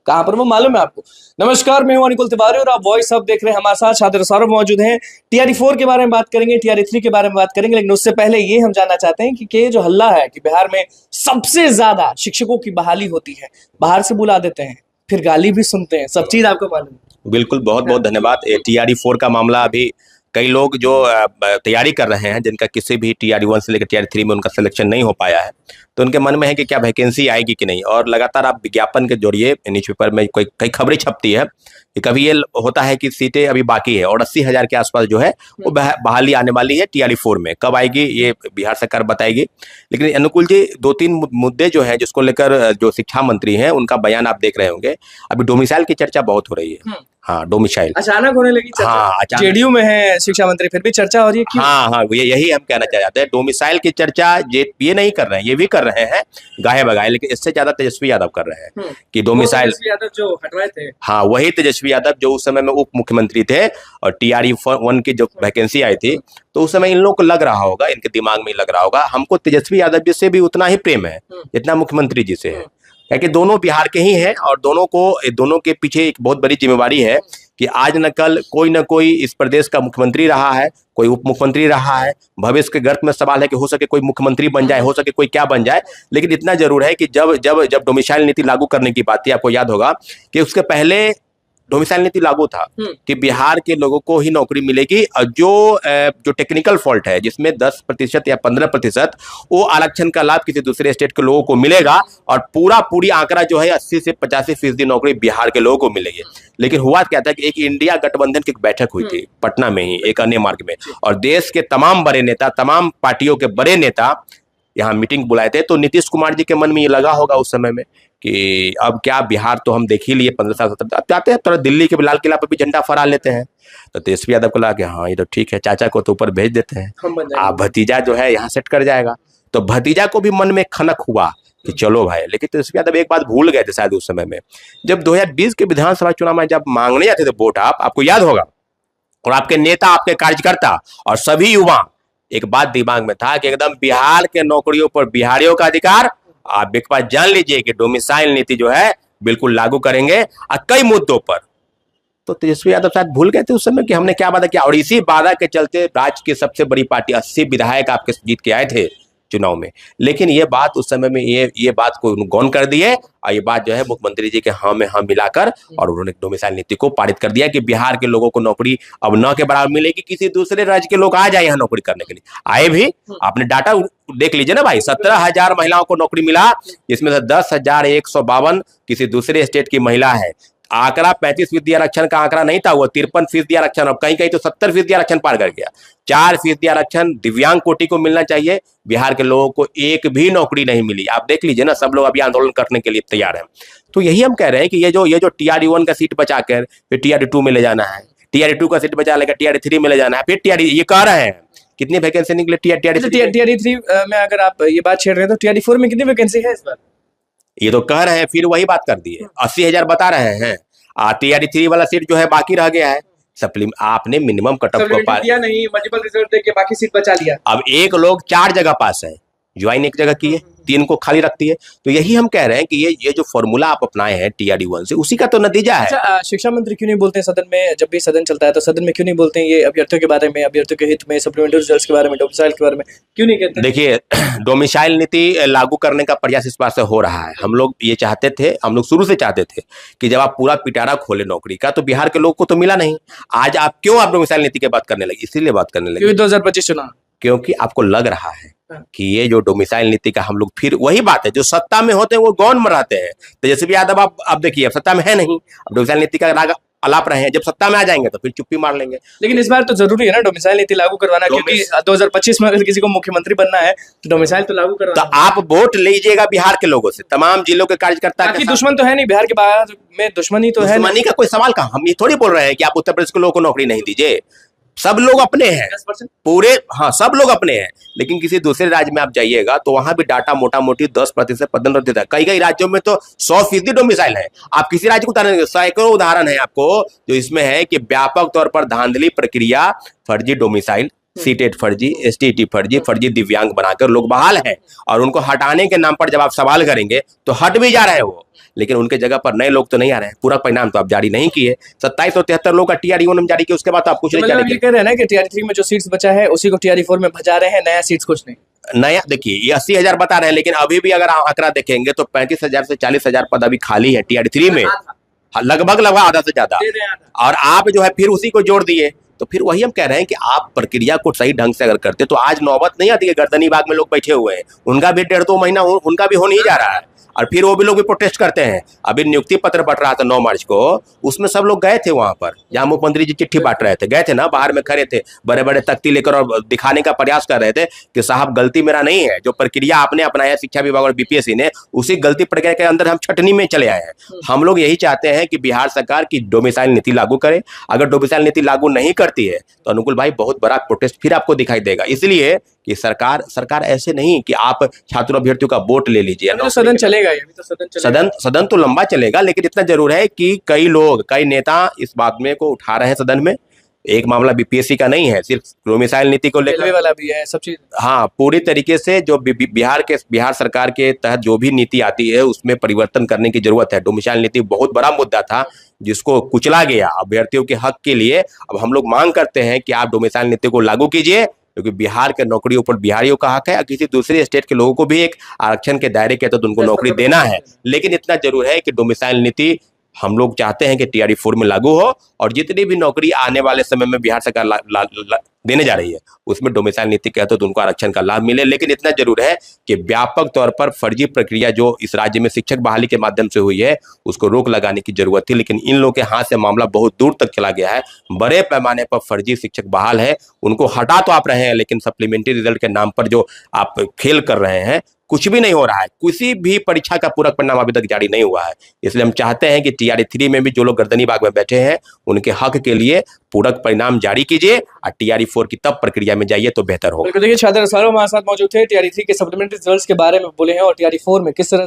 कहाँ पर वो मालूम है आपको। नमस्कार, मैं हूं अनिकुल तिवारी और आप वॉइस अब देख रहे हैं। हमारे साथ शातिर सौरभ मौजूद हैं। टीआरई 4 के बारे में बात करेंगे, टीआरई 3 के बारे में बात करेंगे, लेकिन उससे पहले ये हम जानना चाहते हैं कि ये जो हल्ला है कि बिहार में सबसे ज्यादा शिक्षकों की बहाली होती है, बाहर से बुला देते हैं, फिर गाली भी सुनते हैं, सब चीज आपको मालूम है। बिल्कुल, बहुत बहुत धन्यवाद। टीआरई 4 का मामला अभी कई लोग जो तैयारी कर रहे हैं, जिनका किसी भी टीआरई 1 से लेकर टीआरई 3 में उनका सिलेक्शन नहीं हो पाया है, तो उनके मन में है कि क्या वैकेंसी आएगी कि नहीं। और लगातार आप विज्ञापन के जरिए न्यूज़पेपर में कई खबरें छपती है कि कभी ये होता है कि सीटें अभी बाकी है और 80,000 के आसपास जो है वो बहाली आने वाली है टीआरई 4 में। कब आएगी ये बिहार सरकार बताएगी। लेकिन अनुकूल जी, 2-3 मुद्दे जो है जिसको लेकर जो शिक्षा मंत्री हैं उनका बयान आप देख रहे होंगे। अभी डोमिसाइल की चर्चा बहुत हो रही है। हाँ, डोमिसाइल अचानक होने लगी चर्चा। हाँ, अचानक। जेडीयू में है शिक्षा मंत्री, फिर भी चर्चा हो रही है। हाँ, यही हम कहना चाहते हैं। डोमिसाइल की चर्चा ये नहीं कर रहे हैं, ये भी कर रहे हैं गाहे बगाए, लेकिन इससे ज्यादा तेजस्वी यादव कर रहे हैं कि डोमिसाइल। तेजस्वी यादव जो हटवाए थे, हाँ, वही तेजस्वी यादव जो उस समय में उप मुख्यमंत्री थे और टीआरई 1 की जो वैकेंसी आई थी, तो उस समय इन लोगों को लग रहा होगा, इनके दिमाग में लग रहा होगा, हमको तेजस्वी यादव जी से भी उतना ही प्रेम है जितना मुख्यमंत्री जी से है, क्योंकि दोनों बिहार के ही हैं और दोनों के पीछे एक बहुत बड़ी जिम्मेवारी है कि आज न कल कोई न कोई इस प्रदेश का मुख्यमंत्री रहा है, कोई उप मुख्यमंत्री रहा है। भविष्य के गर्त में सवाल है कि हो सके कोई मुख्यमंत्री बन जाए, हो सके कोई क्या बन जाए। लेकिन इतना जरूर है कि जब डोमिसाइल नीति लागू करने की बात थी, आपको याद होगा कि उसके पहले डोमिसाइल नीति लागू था कि बिहार के लोगों को ही नौकरी मिलेगी और जो टेक्निकल फॉल्ट है जिसमें 10% या 15% वो आरक्षण का लाभ किसी दूसरे स्टेट के लोगों को मिलेगा और पूरी आंकड़ा जो है 80 से 85% नौकरी बिहार के लोगों को मिलेगी। लेकिन हुआ क्या था कि एक इंडिया गठबंधन की बैठक हुई थी पटना में ही, एक अन्य मार्ग में, और देश के तमाम बड़े नेता, तमाम पार्टियों के बड़े नेता यहाँ मीटिंग बुलाए थे। तो नीतीश कुमार जी के मन में ये लगा होगा उस समय में कि अब क्या, बिहार तो हम देख ही लिए 15 साल, अब चाहते हैं थोड़ा दिल्ली के लाल किला पर भी झंडा फहरा लेते हैं। तो तेजस्वी यादव को लगा कि हाँ ये तो ठीक है, चाचा को तो ऊपर भेज देते हैं, आप भतीजा जो है यहाँ सेट कर जाएगा। तो भतीजा को भी मन में खनक हुआ कि चलो भाई। लेकिन तेजस्वी यादव एक बात भूल गए थे शायद उस समय में, जब 2020 के विधानसभा चुनाव में जब मांगने जाते थे वोट, आपको याद होगा, और आपके नेता, आपके कार्यकर्ता और सभी युवा, एक बात दिमाग में था कि एकदम बिहार के नौकरियों पर बिहारियों का अधिकार। आप एक बार जान लीजिए कि डोमिसाइल नीति जो है बिल्कुल लागू करेंगे और कई मुद्दों पर। तो तेजस्वी यादव शायद भूल गए थे उस समय कि हमने क्या वादा किया, और इसी वादा के चलते राज्य की सबसे बड़ी पार्टी 80 विधायक आपके जीत के आए थे चुनाव में। लेकिन ये बात उस समय में ये बात को गौन कर दिए और ये बात जो है मुख्यमंत्री जी के हाँ में हाँ मिलाकर और उन्होंने डोमिसाइल नीति को पारित कर दिया कि बिहार के लोगों को नौकरी अब न के बराबर मिलेगी, किसी दूसरे राज्य के लोग आ जाए यहाँ नौकरी करने के लिए। आए भी, आपने डाटा देख लीजिए ना भाई, 17,000 महिलाओं को नौकरी मिला, जिसमें से 10,152 किसी दूसरे स्टेट की महिला है। आंकड़ा 35% आरक्षण का आंकड़ा नहीं था, वो 53% आरक्षण, और कहीं कहीं तो 70% आरक्षण पार कर गया। 4% आरक्षण दिव्यांग कोटि को मिलना चाहिए, बिहार के लोगों को एक भी नौकरी नहीं मिली। आप देख लीजिए ना, सब लोग अभी आंदोलन करने के लिए तैयार हैं। तो यही हम कह रहे हैं कि ये जो टीआरई 1 का सीट बचाकर फिर टीआरई 2 में ले जाना है, टीआरई 2 का सीट बचा लेकर टीआरई 3 में ले जाना है, फिर टीआरई, ये कह रहे हैं कितनी वैकेंसी निकले टीआरई 3 में। अगर आप ये बात छेड़ रहे हैं तो टीआरई 4 में कितनी वैकेंसी है इस बार? ये तो कह रहे हैं, फिर वही बात कर दी है, 80,000 बता रहे हैं। टीआरई 3 वाला सीट जो है बाकी रह गया है। आपने मिनिमम कट ऑफ को पार किया नहीं, मल्टीपल रिजल्ट देके बाकी सीट बचा लिया। अब एक लोग 4 जगह पास है, ज्वाइन एक जगह की है, 3 को खाली रखती है। तो यही हम कह रहे हैं कि ये जो फॉर्मूला आप अपनाए हैं टीआरई 1 से, उसी का तो नतीजा है। अच्छा, शिक्षा मंत्री क्यों नहीं बोलते हैं सदन में? जब भी सदन चलता है तो सदन में क्यों नहीं बोलते हैं ये अभ्यर्थियों के बारे में, अभ्यर्थियों के हित में, सप्लीमेंट्री रिजल्ट्स के बारे में, डोमिसाइल के बारे में क्यों नहीं कहते? देखिए, डोमिसाइल नीति लागू करने का प्रयास इस बार से हो रहा है। हम लोग ये चाहते थे, हम लोग शुरू से चाहते थे कि जब आप पूरा पिटारा खोले नौकरी का, तो बिहार के लोग को तो मिला नहीं। आज आप क्यों डोमिसाइल नीति की बात करने लगे? इसीलिए बात करने लगे 2025 चुनाव, क्योंकि आपको लग रहा है कि ये जो डोमिसाइल नीति का हम लोग, फिर वही बात है, जो सत्ता में होते हैं वो गौन मराते हैं। तेजस्वी यादव अब देखिए, अब सत्ता में है नहीं, अब डोमिसाइल नीति का राग अलाप रहे हैं, जब सत्ता में आ जाएंगे तो फिर चुप्पी मार लेंगे। लेकिन इस बार तो जरूरी है ना डोमिसाइल नीति लागू करवाना, क्योंकि 2025 में अगर किसी को मुख्यमंत्री बनना है तो डोमिसाइल तो लागू करवाना। तो आप वोट लीजिएगा बिहार के लोगों से, तमाम जिलों के कार्यकर्ता के। दुश्मन तो है नहीं बिहार के, बाहर में दुश्मनी तो है। दुश्मनी का कोई सवाल कहाँ, हम ये थोड़ी बोल रहे हैं कि आप उत्तर प्रदेश के लोगों को नौकरी नहीं दीजिए। सब लोग अपने हैं, 10% पूरे, हाँ सब लोग अपने हैं। लेकिन किसी दूसरे राज्य में आप जाइएगा तो वहां भी डाटा मोटा मोटी 10%, 15% है। कई राज्यों में तो 100% डोमिसाइल है। आप किसी राज्य को उतारेंगे, सैकड़ों उदाहरण है आपको जो इसमें है कि व्यापक तौर पर धांधली प्रक्रिया, फर्जी डोमिसाइल, सीटेट फर्जी, एसटीटी फर्जी, फर्जी दिव्यांग बनाकर लोग बहाल हैं। और उनको हटाने के नाम पर जब आप सवाल करेंगे तो हट भी जा रहे हैं वो। लेकिन उनके जगह पर नए लोग तो नहीं आ रहे हैं। पूरक परिणाम तो आप जारी नहीं किए। 2773 लोग का टीआरई 1 में जारी किया, उसके बाद तो आप कुछ नहीं मतलब जारी ये कह रहे हैं ना कि टीआरई 3 में जो सीट्स बचा है उसी को टीआरई 4 में भजा रहे हैं, नया सीट्स कुछ नहीं। नया देखिए, ये 80,000 बता रहे हैं, लेकिन अभी भी अगर आप आंकड़ा देखेंगे तो 35,000 से 40,000 पद अभी खाली है टीआरई 3 में, लगभग आधा से ज्यादा। और आप जो है फिर उसी को जोड़ दिए, तो फिर वही हम कह रहे हैं कि आप प्रक्रिया को सही ढंग से अगर करते तो आज नौबत नहीं आती है। गर्दनी बाग में लोग बैठे हुए हैं, उनका भी 1.5-2 महीना उनका भी हो नहीं जा रहा है, और फिर वो भी लोग भी प्रोटेस्ट करते हैं। अभी नियुक्ति पत्र बंट रहा था 9 मार्च को, उसमें सब लोग गए थे वहां पर, जहां मुख्यमंत्री जी चिट्ठी बांट रहे थे, गए थे ना, बाहर में खड़े थे, बड़े बड़े तख्ती लेकर और दिखाने का प्रयास कर रहे थे कि साहब गलती मेरा नहीं है, जो प्रक्रिया आपने अपनाया शिक्षा विभाग और बीपीएससी ने, उसी गलती प्रक्रिया के अंदर हम छटनी में चले आए हैं। हम लोग यही चाहते हैं कि बिहार सरकार की डोमिसाइल नीति लागू करे। अगर डोमिसाइल नीति लागू नहीं करती है तो अनुकूल भाई बहुत बड़ा प्रोटेस्ट फिर आपको दिखाई देगा। इसलिए कि सरकार ऐसे नहीं कि आप छात्र अभ्यर्थियों का वोट ले लीजिए। तो सदन चलेगा, अभी तो सदन चलेगा। सदन तो लंबा चलेगा, लेकिन इतना जरूर है कि कई नेता इस बात में को उठा रहे हैं सदन में। एक मामला बीपीएससी का नहीं है, सिर्फ डोमिसाइल नीति को लेकर, रेलवे वाला भी है, सब चीज। हाँ, पूरी तरीके से जो बिहार सरकार के तहत जो भी नीति आती है उसमें परिवर्तन करने की जरूरत है। डोमिसाइल नीति बहुत बड़ा मुद्दा था जिसको कुचला गया अभ्यर्थियों के हक के लिए। अब हम लोग मांग करते हैं कि आप डोमिसाइल नीति को लागू कीजिए, क्योंकि बिहार के नौकरियों पर बिहारियों का हक है, और किसी दूसरे स्टेट के लोगों को भी एक आरक्षण के दायरे के तहत उनको नौकरी देना है। लेकिन इतना जरूर है कि डोमिसाइल नीति हम लोग चाहते हैं कि टीआरई 4 में लागू हो, और जितनी भी नौकरी आने वाले समय में बिहार सरकार देने जा रही है उसमें डोमिसाइल नीति के तहत उनको आरक्षण का लाभ मिले। लेकिन इतना जरूर है कि व्यापक तौर पर फर्जी प्रक्रिया जो इस राज्य में शिक्षक बहाली के माध्यम से हुई है उसको रोक लगाने की जरूरत थी, लेकिन इन लोगों के हाथ से मामला बहुत दूर तक चला गया है। बड़े पैमाने पर फर्जी शिक्षक बहाल है, उनको हटा तो आप रहे हैं, लेकिन सप्लीमेंट्री रिजल्ट के नाम पर जो आप खेल कर रहे हैं, कुछ भी नहीं हो रहा है। किसी भी परीक्षा का पूरक परिणाम अभी तक जारी नहीं हुआ है। इसलिए हम चाहते हैं कि टीआरई 3 में भी जो लोग गर्दनी बाग में बैठे हैं उनके हक के लिए पूरक परिणाम जारी कीजिए, और टीआरई 4 की तब प्रक्रिया में जाइए तो बेहतर होगा। देखिए, छात्र सारों हमारे साथ मौजूद थे, टीआरई 3 के सप्लीमेंट्री रिजल्ट्स के बारे में बोले हैं, और टीआरई 4 में किस तरह